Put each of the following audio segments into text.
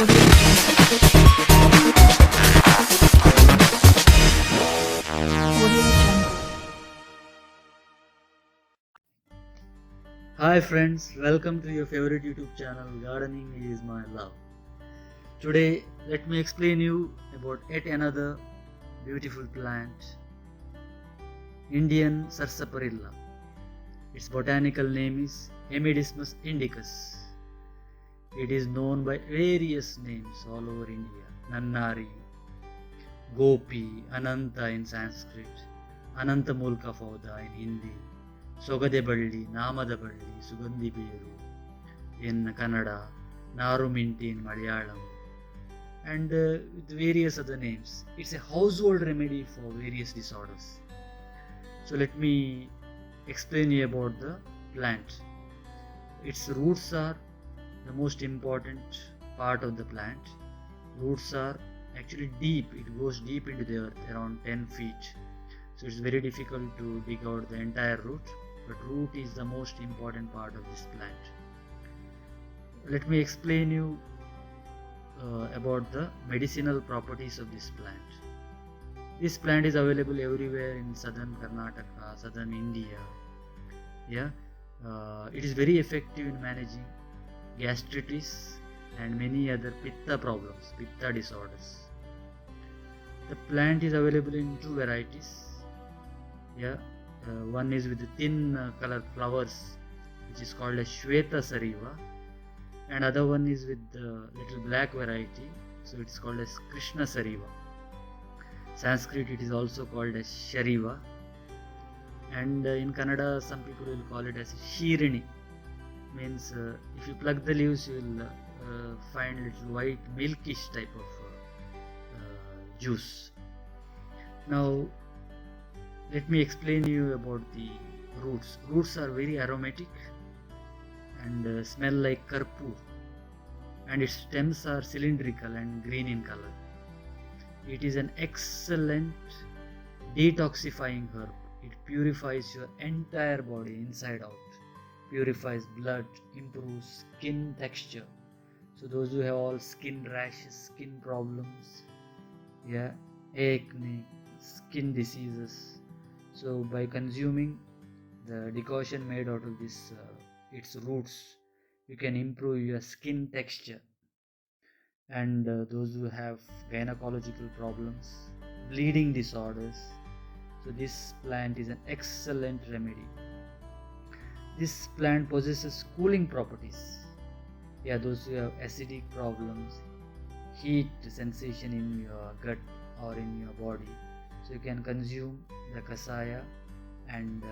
Hi friends, welcome to your favorite YouTube channel, Gardening is my love. Today, let me explain you about yet another beautiful plant, Indian Sarsaparilla. Its botanical name is Hemidismus indicus. It is known by various names all over India, Nannari, Gopi, Ananta in Sanskrit, Anantamool in Hindi, Sogadhe Balli, Namada Balli, Sugandhi Beru in Kannada, Naruminti in Malayalam, and with various other names. It's a household remedy for various disorders. So let me explain you about the plant. Its roots are the most important part of the plant. Roots are actually deep. It goes deep into the earth, around 10 feet. So it's very difficult to dig out the entire root, but root is the most important part of this plant. Let me explain you about the medicinal properties of this plant. This plant is available everywhere in southern Karnataka, southern India. It is very effective in managing gastritis and many other pitta problems, pitta disorders. The plant is available in two varieties. One is with the thin colored flowers, which is called as Shweta Sariva, and other one is with the little black variety, so it's called as Krishna Sariva. Sanskrit it is also called as Shariva, and in Kannada some people will call it as Shirini. Means if you pluck the leaves you will find little white milkish type of juice. Now let me explain you about the roots. Roots are very aromatic and smell like karpoor, and its stems are cylindrical and green in color. It is an excellent detoxifying herb. It purifies your entire body inside out, purifies blood, improves skin texture. So those who have all skin rashes, skin problems, acne, skin diseases, so by consuming the decoction made out of this its roots, you can improve your skin texture. And those who have gynecological problems, bleeding disorders, so this plant is an excellent remedy. This plant possesses cooling properties. Those who have acidic problems, heat sensation in your gut or in your body, so you can consume the kasaya and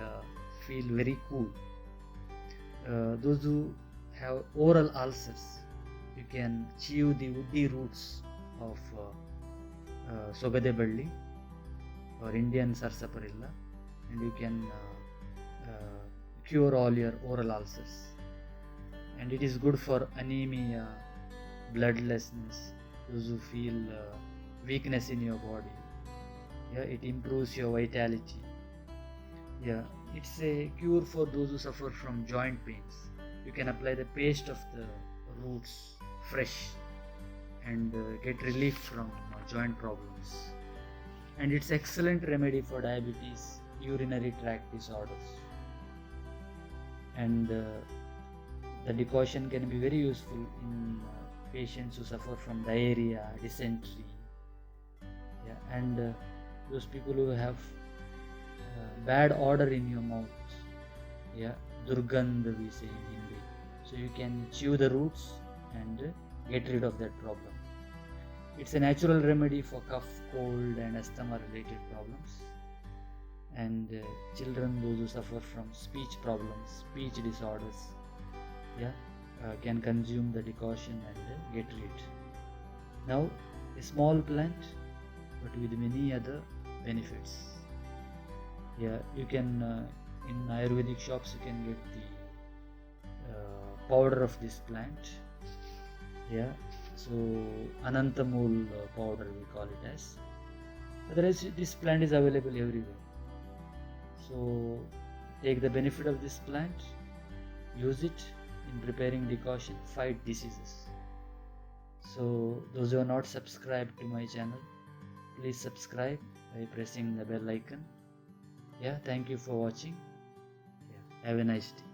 feel very cool. Those who have oral ulcers, you can chew the woody roots of Sogadhe Balli or Indian Sarsaparilla, and you can cure all your oral ulcers. And it is good for anemia, bloodlessness, those who feel weakness in your body. It improves your vitality. It's a cure for those who suffer from joint pains. You can apply the paste of the roots fresh and get relief from joint problems. And it's excellent remedy for diabetes, urinary tract disorders. And the decoction can be very useful in patients who suffer from diarrhea, dysentery, and those people who have bad odor in your mouth, durgandha we say in Hindi. So you can chew the roots and get rid of that problem. It's a natural remedy for cough, cold and asthma related problems. And children, those who suffer from speech problems, speech disorders, can consume the decoction and get rid. Now, a small plant but with many other benefits. You can in Ayurvedic shops you can get the powder of this plant. So Anantamool powder we call it as. Otherwise, this plant is available everywhere. So take the benefit of this plant, use it in preparing decoction, fight diseases. So those who are not subscribed to my channel, please subscribe by pressing the bell icon. Yeah, thank you for watching. Yeah, have a nice day.